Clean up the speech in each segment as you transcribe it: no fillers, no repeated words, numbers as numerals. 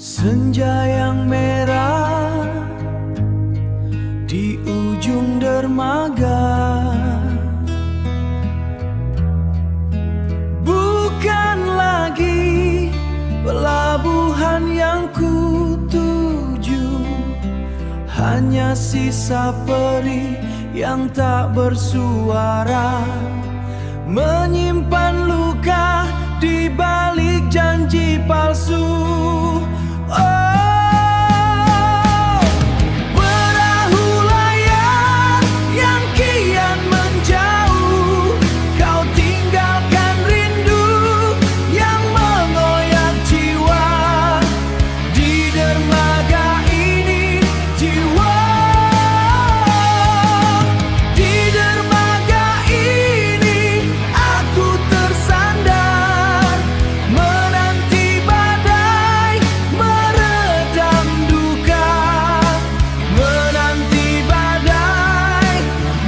Senja yang merah di ujung dermaga, bukan lagi pelabuhan yang kutuju, hanya sisa peri yang tak bersuara, menyimpan luka di balik janji palsu. Perahu layar yang kian menjauh, kau tinggalkan rindu yang mengoyak jiwa. Di dermaga ini jiwa, di dermaga ini aku tersandar, menanti badai meredam duka, menanti badai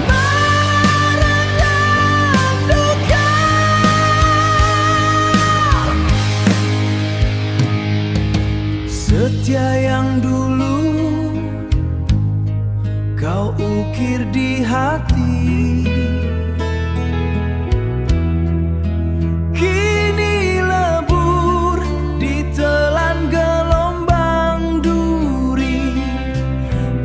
meredam duka. Setia yang dulu kau ukir di hati, kini lebur ditelan gelombang duri.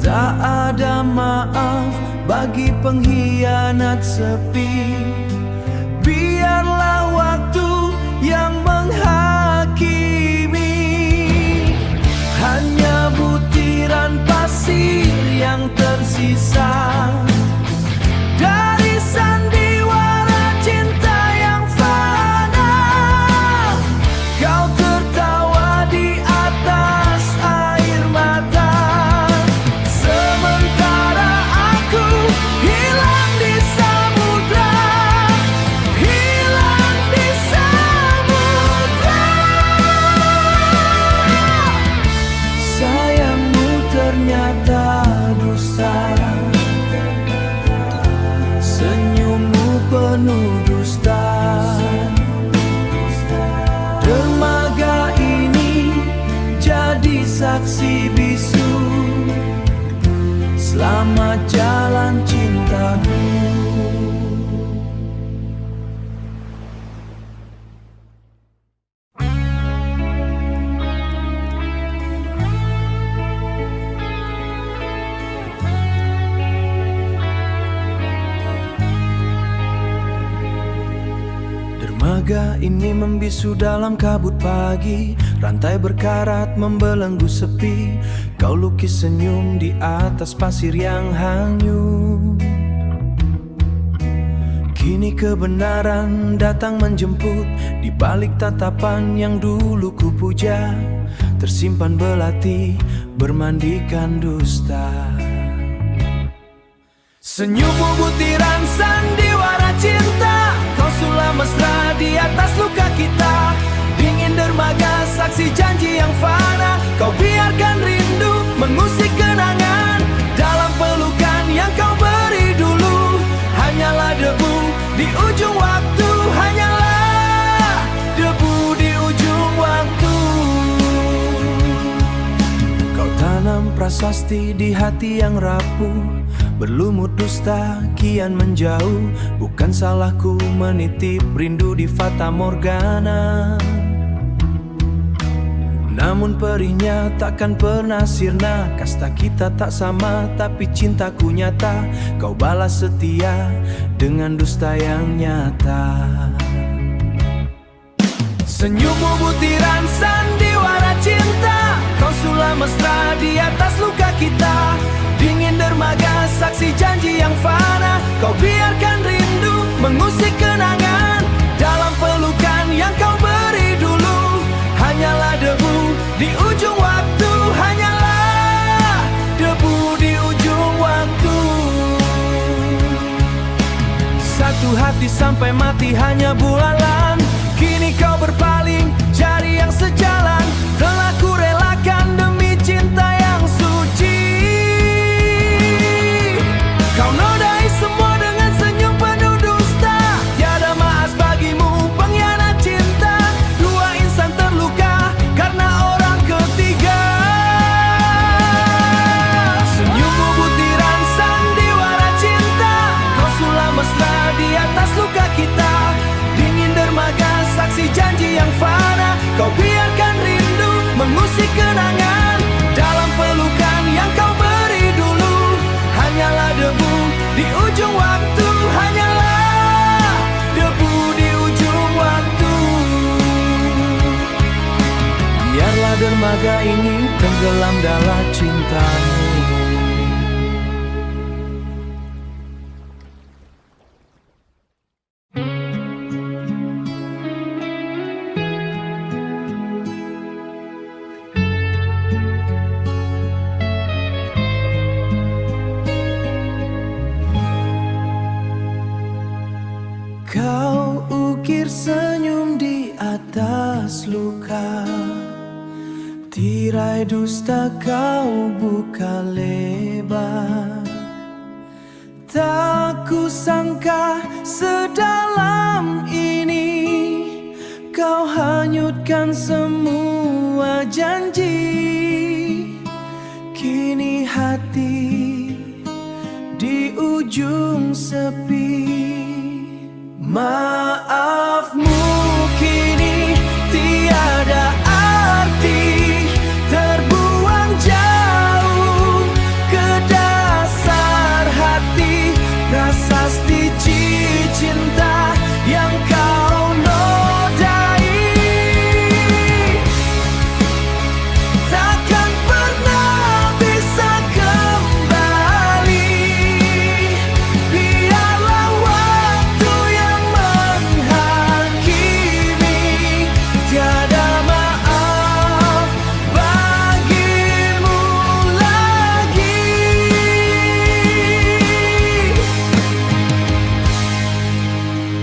Tak ada maaf bagi pengkhianat sepi. Biarlah waktu yang menghakimi. Hanya butiran pasir yang tersisa dari sandiwara cinta yang fana. Kau tertawa di atas air mata, sementara aku hilang di samudra, hilang di samudra. Sayangmu ternyata dusta, senyummu penuh dusta. Dermaga ini jadi saksi bisu, selamat jalan cintaku. Dermaga ini membisu dalam kabut pagi, rantai berkarat membelenggu sepi. Kau lukis senyum di atas pasir yang hanyut. Kini kebenaran datang menjemput, di balik tatapan yang dulu kupuja, tersimpan belati bermandikan dusta. Senyummu butiran sandiwara cinta, kau sulam mesra di atas luka kita. Dingin dermaga saksi janji yang fana, kau biarkan rindu mengusik kenangan. Dalam pelukan yang kau beri dulu, hanyalah debu di ujung waktu, hanyalah debu di ujung waktu. Kau tanam prasasti di hati yang rapuh, berlumut dusta kian menjauh. Bukan salahku menitip rindu di fata morgana, namun perihnya takkan pernah sirna. Kasta kita tak sama tapi cintaku nyata, kau balas setia dengan dusta yang nyata. Senyummu butiran sandiwara cinta, kau sulam mesra di atas luka kita. Dingin dermaga saksi janji yang fana, kau biarkan rindu mengusik kenangan. Dalam pelukan yang kau beri dulu, hanyalah debu di ujung waktu, hanyalah debu di ujung waktu. Satu hati sampai mati hanya bulanan, kini kau berpaling jari yang sejalan. Telah ku relakan demi cinta yang suci. Kau nodai semua dengan senyum penuh dusta, tiada maaf bagimu pengkhianat cinta. Dua insan terluka karena orang ketiga. kasih kenangan dalam pelukan yang kau beri dulu. Hanyalah debu di ujung waktu, hanyalah debu di ujung waktu. Biarlah dermaga ini tenggelam dalam cintamu. Kau ukir senyum di atas luka, tirai dusta kau buka lebar. Tak kusangka sedalam ini kau hanyutkan semua janji. Kini hati di ujung sepi. Maafmu kini tiada arti, terbuang jauh ke dasar hati. Prasasti cinta yang kau nodai takkan pernah bisa kembali. Biarlah waktu yang menghakimi, tiada maaf bagimu lagi.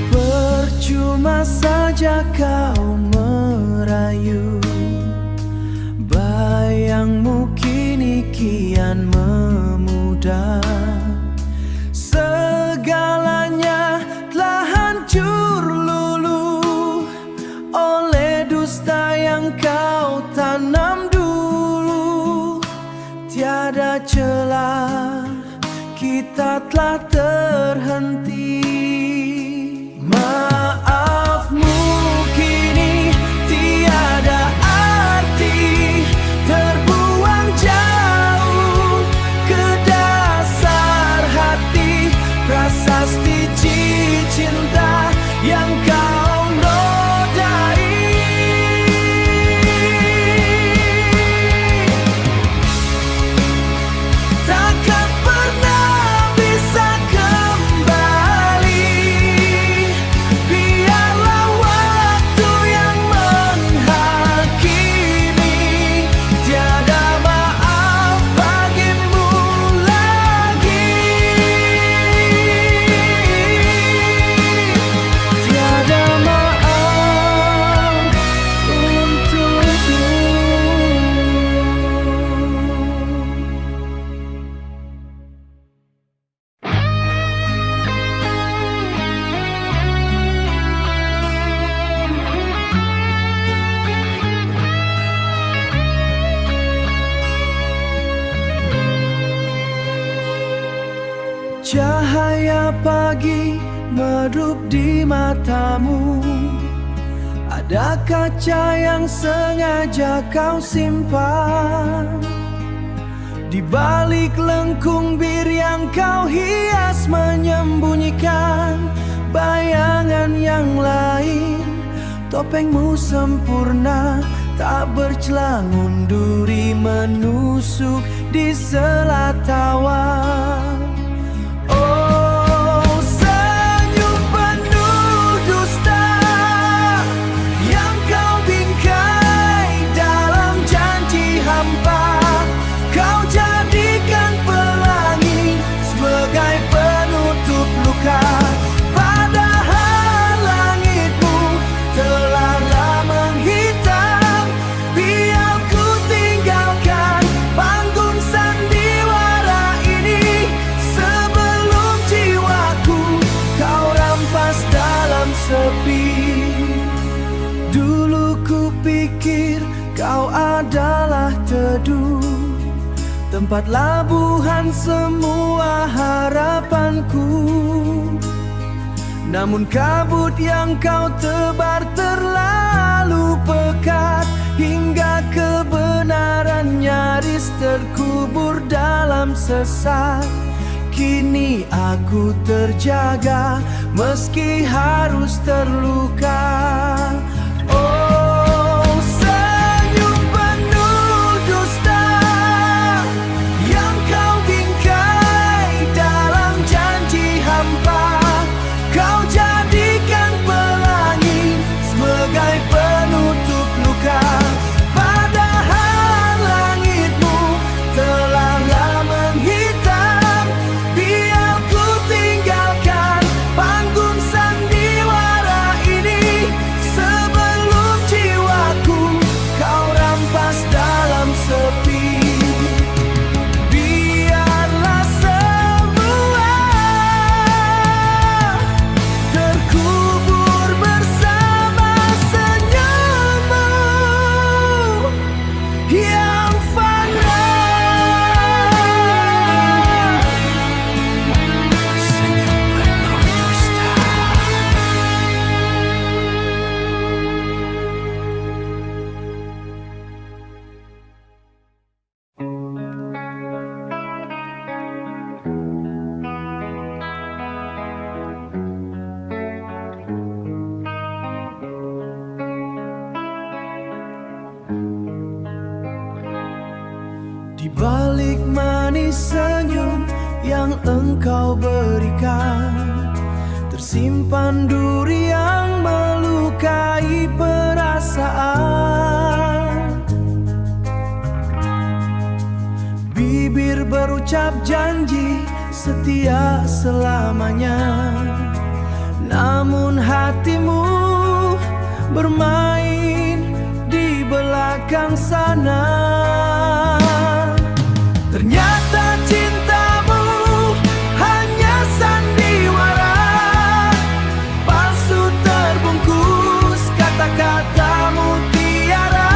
Percuma saja kau merayu, bayangmu kini kian memudar. Segalanya telah hancur luluh oleh dusta yang kau tanam dulu. Tiada celah, kita telah terhenti. Maafmu kini tiada arti, terbuang jauh ke dasar hati. Prasasti cinta yang kau nodai takkan pernah bisa kembali. Biarlah waktu yang menghakimi, tiada maaf bagimu lagi. Tiada maaf untukmu. Cahaya pagi meredup di matamu. Ada kaca yang sengaja kau simpan di balik lengkung bir yang kau hias, menyembunyikan bayangan yang lain. Topengmu sempurna, tak bercelah, ngunduri menusuk di sela tawa. Oh, senyum penuh dusta yang kau bingkai dalam janji hampa. Kau jadikan pelangi sebagai penutup luka. Padahal langitmu telah lama menghitam. Biar ku tinggalkan panggung sandiwara ini sebelum jiwaku kau rampas dalam sepi. Dulu ku pikir kau adalah teduh, tempat labuhan semua harapanku. Namun kabut yang kau tebar terlalu pekat hingga kebenaran nyaris terkubur dalam sesat. Kini aku terjaga meski harus terluka. Oh, senyum penuh dusta yang kau bingkai dalam janji hampa. Kau jadikan pelangi sebagai penutup luka. Padahal langitmu telah lama menghitam. Biar ku tinggalkan panggung sandiwara ini sebelum jiwaku kau rampas dalam sepi. Biarlah semua terkubur bersama senyummu yang fana. Senyum penuh dusta. Di balik manis senyum yang engkau berikan, tersimpan duri yang melukai perasaan. Bibir berucap janji setia selamanya, namun hatimu bermain di belakang sana. Ternyata cintamu hanya sandiwara, palsu terbungkus kata-katamu tiara.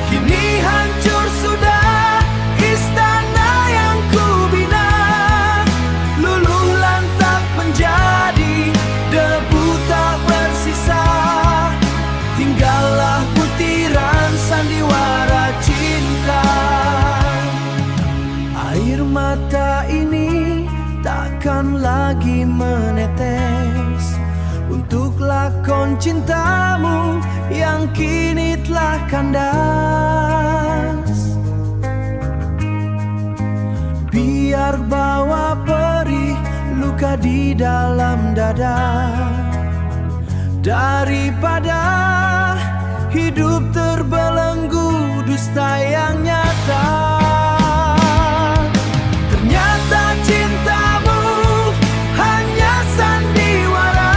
Kini hancur sudah istana yang kubina, luluh lantak menjadi debu tak bersisa. Tinggallah butiran sandiwara cinta. Air mata ini takkan lagi menetes untuk lakon cintamu yang kini telah kandas. Biar bawa perih luka di dalam dada, daripada hidup terbelenggu dusta yang nyata. Ternyata cintamu hanya sandiwara,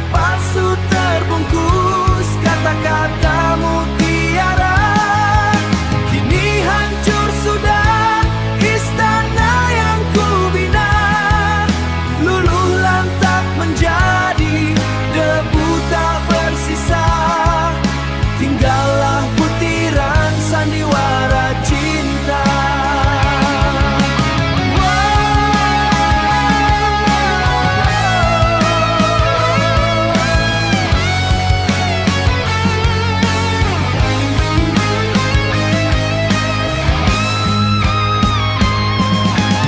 palsu terbungkus kata-katamu tiara. Kini hancur sudah istana yang kubina, luluh lantak menjadi debu tak bersisa. Tinggallah butiran sandiwara cinta.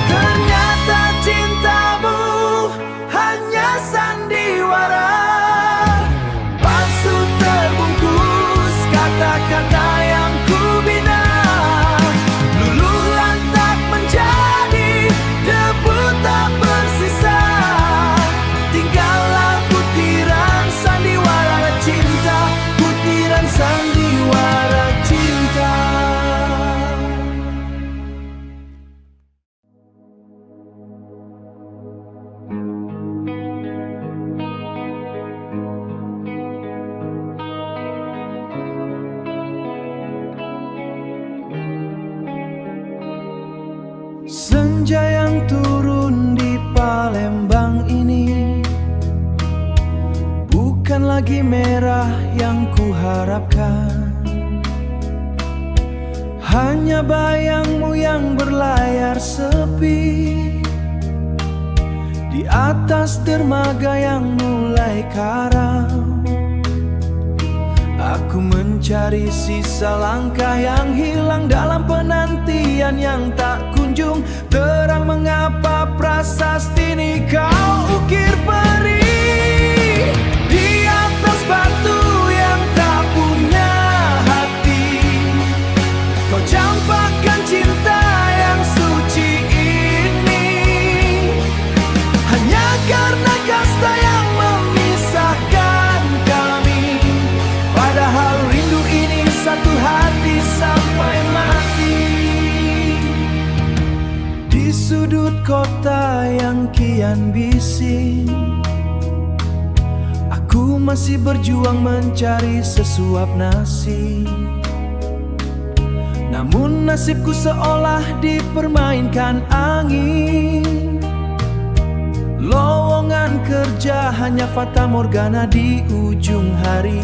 Ternyata cintamu hanya sandiwara, palsu terbungkus kata-kata yang kubina, luluh lantak menjadi debu tak bersisa. Tinggallah butiran sandiwara cinta, butiran sandiwara cinta. Senja yang turun di Palembang ini bukan lagi merah yang kuharapkan, hanya bayangmu yang berlayar sepi di atas dermaga yang mulai karam. Aku mencari sisa langkah yang hilang dalam penantian yang tak kunjung terang. Mengapa prasasti ini kau ukir perih di atas batu yang tak punya hati? Kau campakkan cinta yang suci ini hanya karena kasta yang memisahkan kami. Padahal rindu ini satu hati sampai mati. Di sudut kota yang kian bising, aku masih berjuang mencari sesuap nasi. Namun nasibku seolah dipermainkan angin. Lowongan kerja hanya fata morgana di ujung hari.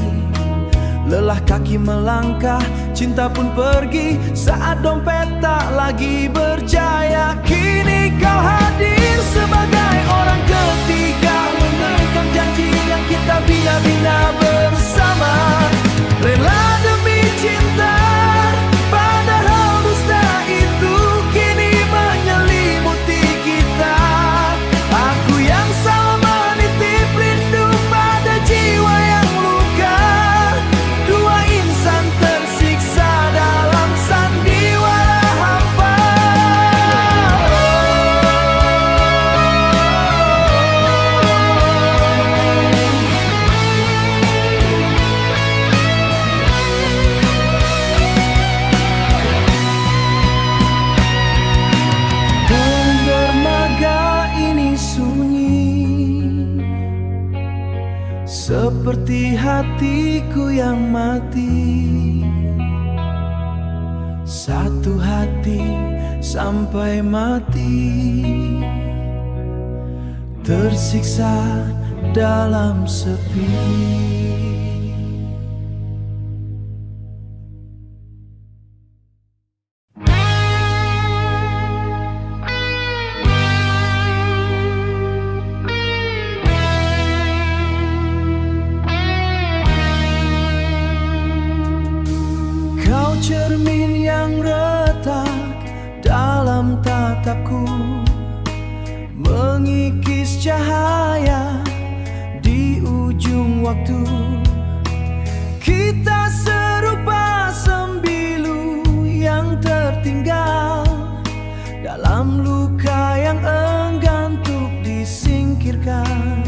Lelah kaki melangkah, cinta pun pergi saat dompet tak lagi berjaya. Kini kau hadir sebagai orang ketiga, mengekang janji yang kita bina-bina bersama. Rela demi cinta, padahal dusta itu kini menyelimuti kita. Aku yang salah menitip rindu pada jiwa yang luka. Dua insan tersiksa dalam sandiwara hampa. Dermaga ini sunyi seperti hatiku yang mati. Satu hati sampai mati, tersiksa dalam sepi. Kau cermin yang retak dalam tatapku, mengikis cahaya di ujung waktu. Kita serupa sembilu yang tertinggal dalam luka yang enggan untuk disingkirkan.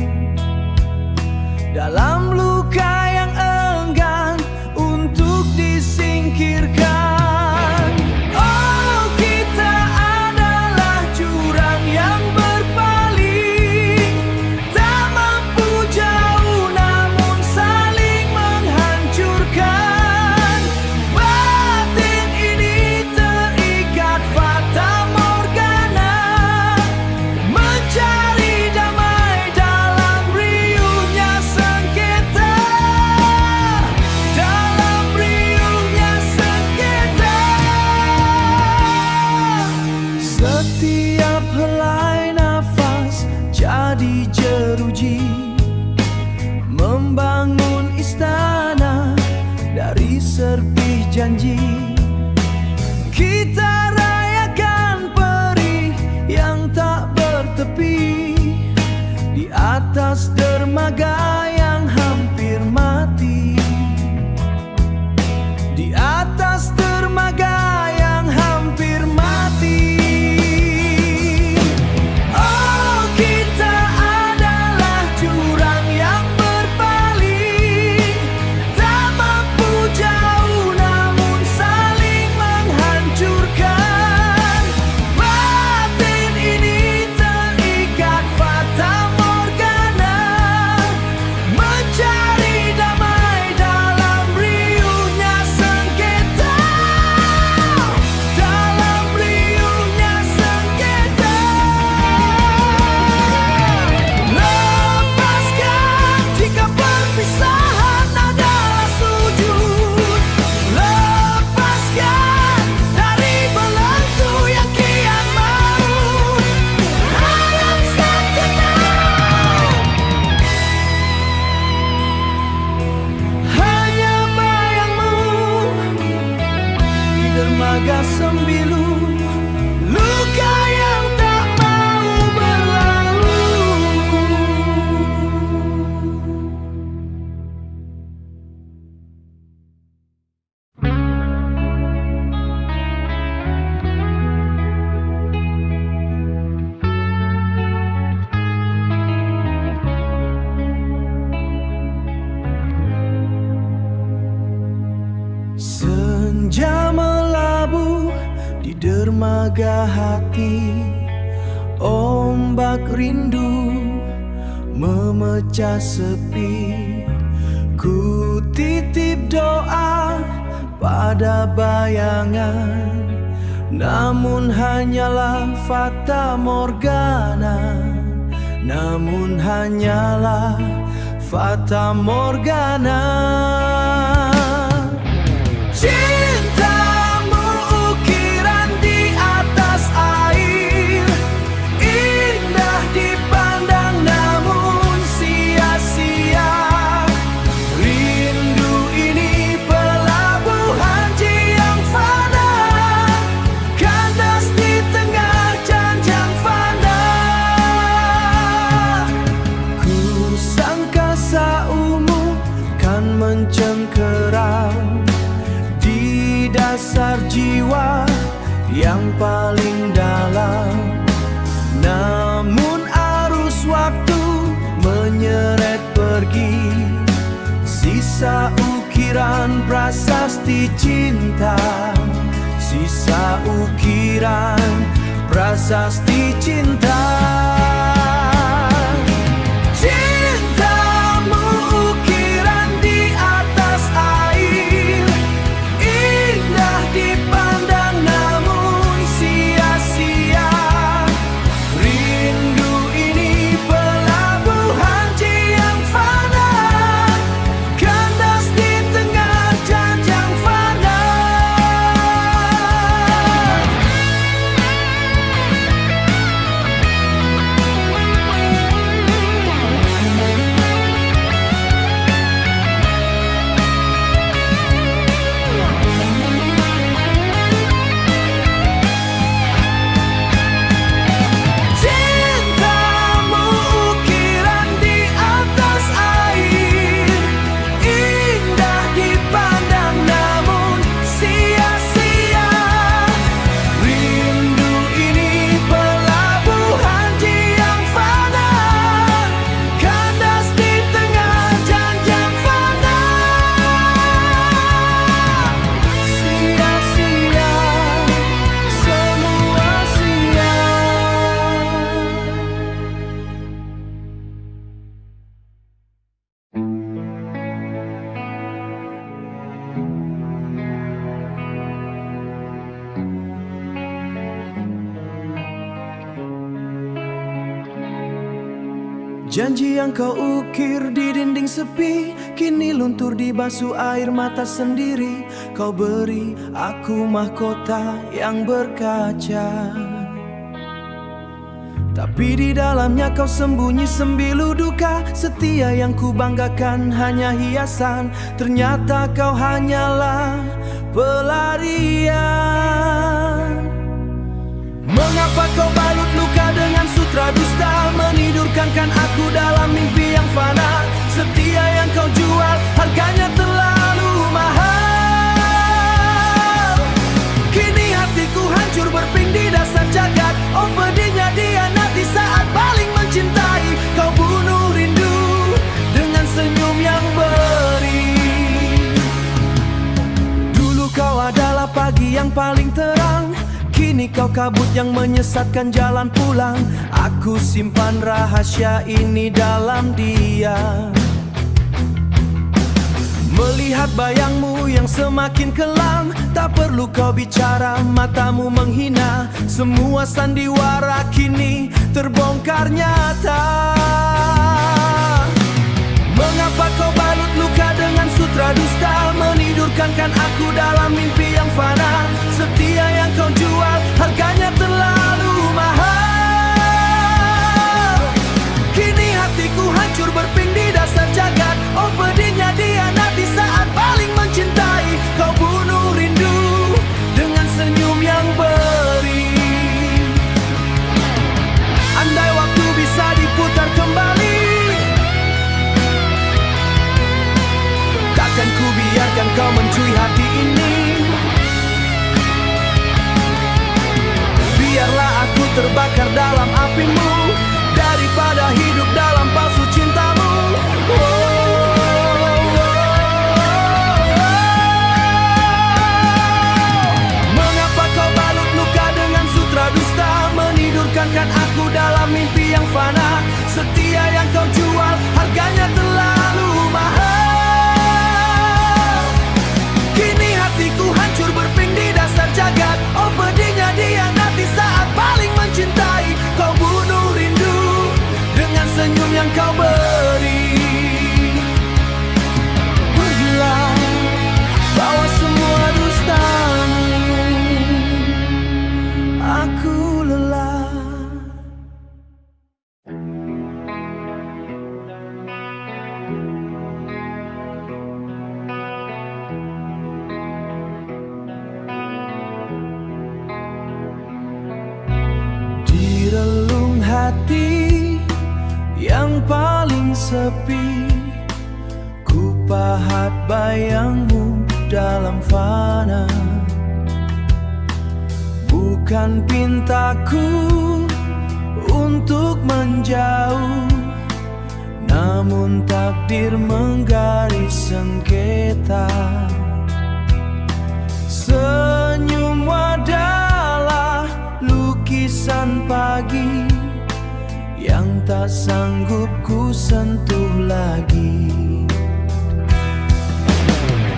Dalam luka yang enggan untuk disingkirkan. Oh, kita adalah jurang yang berpaling, tak mampu jauh namun saling menghancurkan. Batin ini terikat fata morgana, mencari damai dalam riuhnya sengketa. Dalam riuhnya sengketa, setiap helai nafas jadi jeruji, membangun istana dari serpih janji. Kita rayakan perih yang tak bertepi di atas dermaga yang hampir mati. Di atas dermaga yang hampir mati. Oh, kita adalah jurang yang berpaling, tak mampu jauh namun saling menghancurkan. Batin ini terikat fata morgana, dermaga sembilu, luka yang tak mau berlalu. Senja melabuh di dermaga hati, ombak rindu memecah sepi. Ku titip doa pada bayangan, namun hanyalah fata morgana. Namun hanyalah fata morgana. Cintamu ukiran di atas air, indah dipandang namun sia-sia. Rindu ini pelabuhan yang fana, kandas di tengah janjang fana. Ku sangka saumu kan mencengkeram dasar jiwa yang paling dalam, namun arus waktu menyeret pergi sisa ukiran prasasti cinta, sisa ukiran prasasti cinta. Cintamu ukiran di atas air, dipandang namun sia-sia. Rindu ini pelabuhan yang fana, kandas di tengah janjang fana. Janji yang kau ukir di dinding sepi, kini luntur di basuh air mata sendiri. Kau beri aku mahkota yang berkaca, tapi di dalamnya kau sembunyi sembilu duka. Setia yang ku banggakan hanya hiasan, ternyata kau hanyalah pelarian. Mengapa kau balut luka dengan sutra dusta, menidurkan aku dalam mimpi yang fana? Setia yang kau jual harganya terlalu mahal. Kini hatiku hancur berping di dasar jagat. Oh pedihnya dihianati saat paling mencintai. Kau bunuh rindu dengan senyum yang beri. Dulu kau adalah pagi yang paling terang, kini kau kabut yang menyesatkan jalan pulang. Aku simpan rahasia ini dalam diam, melihat bayangmu yang semakin kelam. Tak perlu kau bicara, matamu menghina. Semua sandiwara kini terbongkar nyata. Mengapa kau balut luka dengan sutra dusta, menidurkan aku dalam mimpi yang fana? Setia yang kau jual harganya terlalu mahal. Kini hatiku hancur berping di dasar jagat. Oh pedihnya dihianati saat paling mencintai. Kau bunuh rindu dengan terbakar dalam apimu daripada hidup dalam palsu cintamu. Mengapa kau balut luka dengan sutra dusta, menidurkan aku dalam mimpi yang fana? Setia yang kau jual harganya terlalu mahal. Kini hatiku hancur berping di dasar jagat. Oh pedihnya dihianati saat paling mencintai. Kau bunuh rindu dengan senyum yang kau beri. Pergilah, bawa semua dustamu. Aku lelah. Di relung hati yang paling sepi, ku pahat bayangmu dalam fana. Bukan pintaku untuk menjauh, namun takdir menggaris sengketa. Senyum adalah lukisan pagi yang tak sanggup ku sentuh lagi.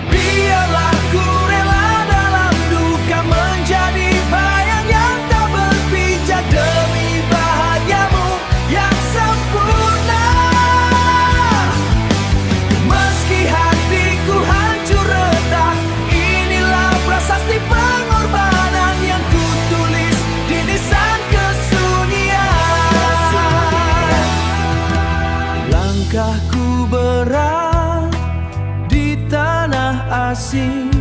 Biarlah ku rela dalam duka menjadi bayang yang tak berpijak demi bahagiamu yang sempurna. Meski hatiku hancur retak, inilah prasasti pengorbanan yang ku tulis di nisan kesunyian. Langkahku berat di tanah asing,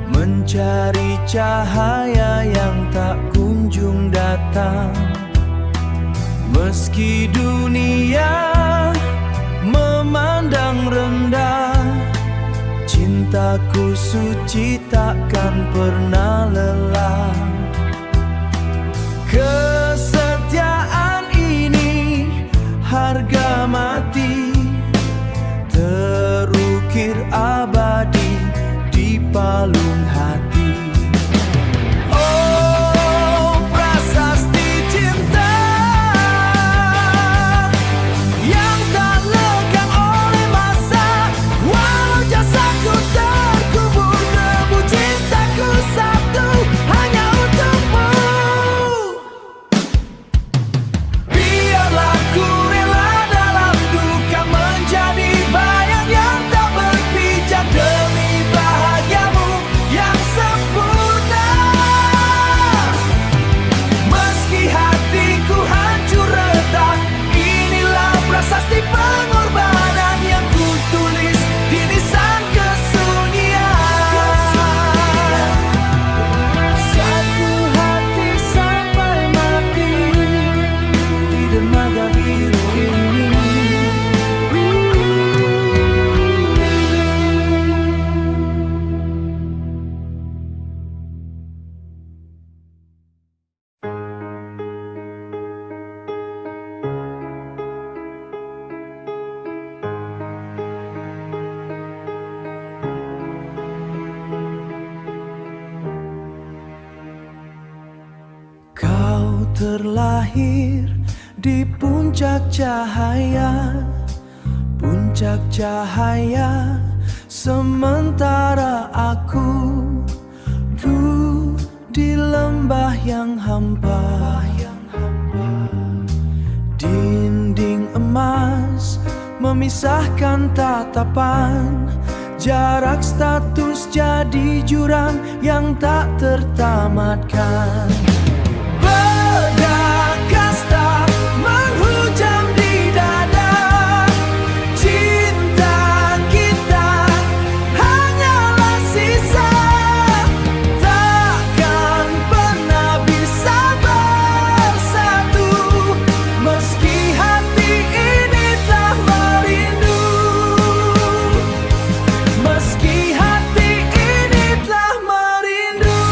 mencari cahaya yang tak kunjung datang. Meski dunia memandang rendah, cintaku suci takkan pernah lelah. Kesetiaan ini harga mati, terukir abadi di palung hati. Oh prasasti cinta yang tak lekang oleh masa. Walau jasaku terkubur, debu cintaku satu hanya untukmu. Biarlah ku rela dalam duka menjadi bayang yang tak berpijak demi bahagiamu yang sempurna. Meski hatiku hancur retak, inilah prasasti pengorbanan yang ku tulis di nisan kesunyian. Satu hati sampai mati di dermaga biru ini. Kau terlahir di puncak cahaya, puncak cahaya, sementara aku di lembah yang hampa. Dinding emas memisahkan tatapan, jarak status jadi jurang yang tak tertamatkan. Bedak kasta menghujam di dada, cinta kita hanyalah sisa, takkan pernah bisa bersatu. Meski hati ini telah merindu, meski hati ini telah merindu.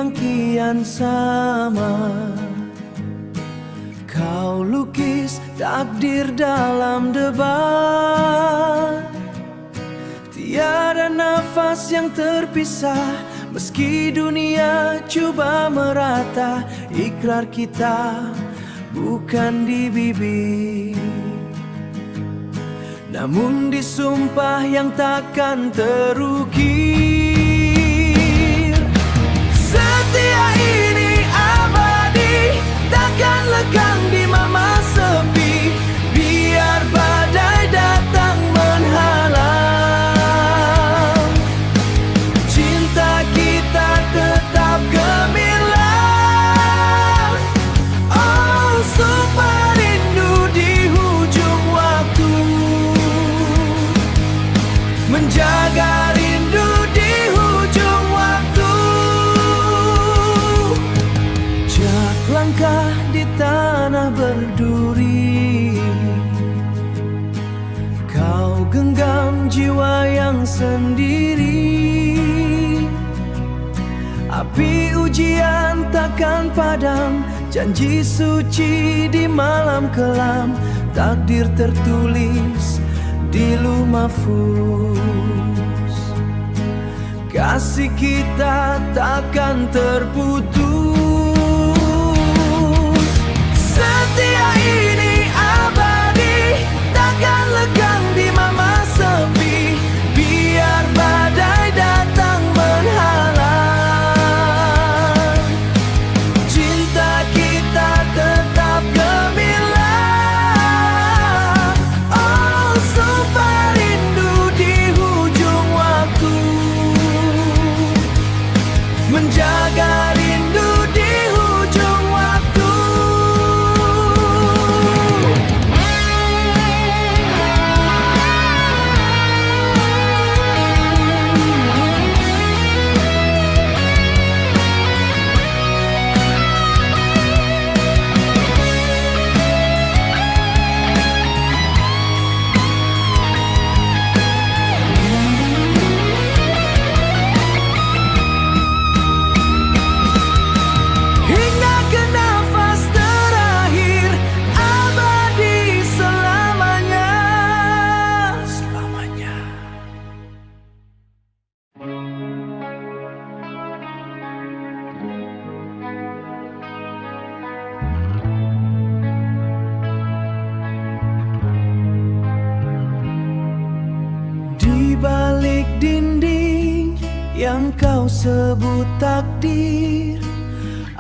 yang kian sama. Kau lukis takdir dalam debat. Tiada nafas yang terpisah, meski dunia coba merata. Ikrar kita bukan di bibir, namun di sumpah yang takkan terukir. Setia ini abadi, takkan lekang di mama sepi. Biar badai datang menghalang, cinta kita tetap gemilang. Oh, sumpah rindu di hujung waktu, menjaga rindu di hujung waktu. Jak langkah di tanah berduri, kau genggam jiwa yang sendiri. Api ujian takkan padam, janji suci di malam kelam. Takdir tertulis di luh mahfuz, kasih kita takkan terputus. Setia ini abadi, takkan lekang di mama sepi. Biar badai datang menghalang, cinta kita tetap gemilang. Oh, sumpah rindu di hujung waktu, menjaga rindu di hujung waktu. Hingga ke nafas terakhir, abadi selamanya. Selamanya. Di balik dinding yang kau sebut takdir,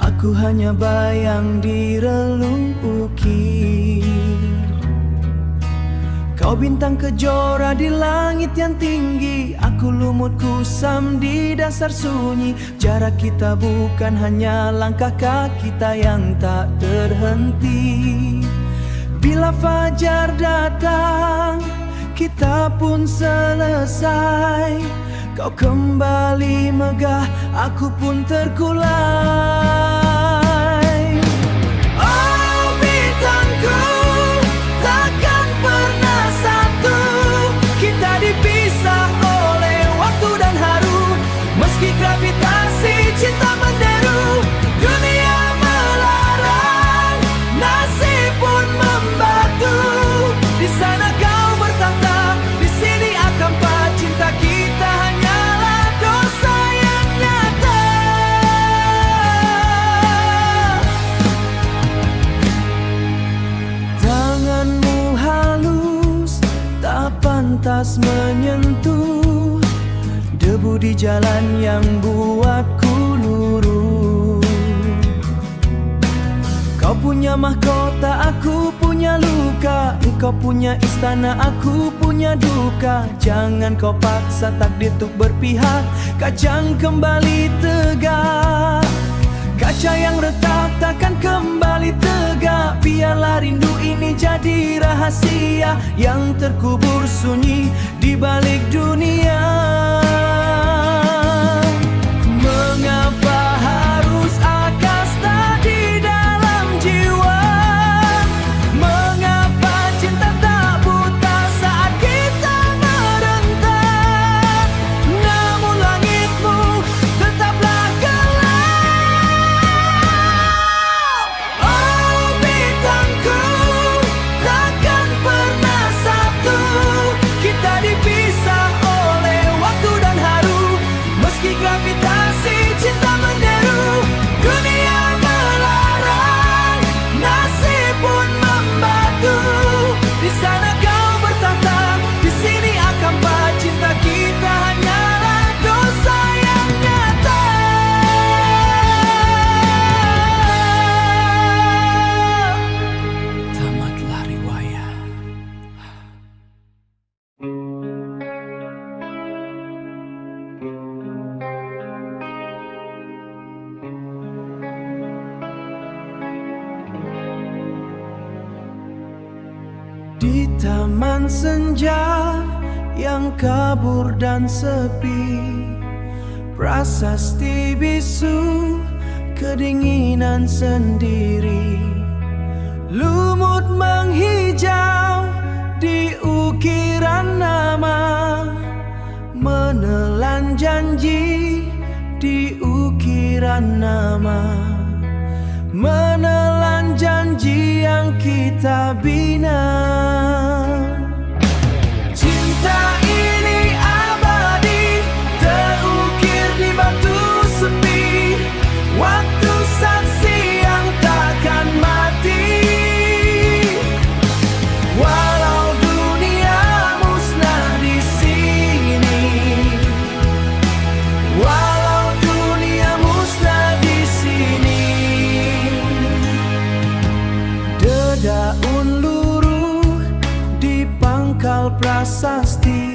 aku hanya bayang di relung ukir. Kau bintang kejora di langit yang tinggi, aku lumut kusam di dasar sunyi. Jarak kita bukan hanya langkah kaki kita yang tak terhenti. Bila fajar datang, kita pun selesai. Kau kembali megah, aku pun terkulai. Oh, bintangku, takkan pernah satu. Kita dipisah oleh waktu dan haru. Meski gravitasi cinta menderu, dunia melarang, nasib pun membatu. Di sana kau bertahta, di sini akan cinta kita hanyalah dosa yang nyata. Tanganmu halus, tak pantas menyentuh debu di jalan yang buatku lurus. Kau punya mahkota, aku punya luka. Engkau punya istana, aku punya duka. Jangan kau paksa takdir untuk berpihak, kacang kembali tegak. Kaca yang retak takkan kembali tegak. Biarlah rindu ini jadi rahasia yang terkubur sunyi di balik dunia. Mengapa harus akasta di dalam jiwa? Mengapa cinta tak buta saat kita merentak? Namun langitmu tetaplah gelap. taman senja yang kabur dan sepi, prasasti bisu kedinginan sendiri. Lumut menghijau di ukiran nama, menelan janji di ukiran nama, menelan janji yang kita bina. Cinta ini abadi, terukir di batu sepi, waktu saksi yang takkan mati. Walau dunia musnah di sini, walau dunia musnah di sini. Dedaun luruh di pangkal prasasti,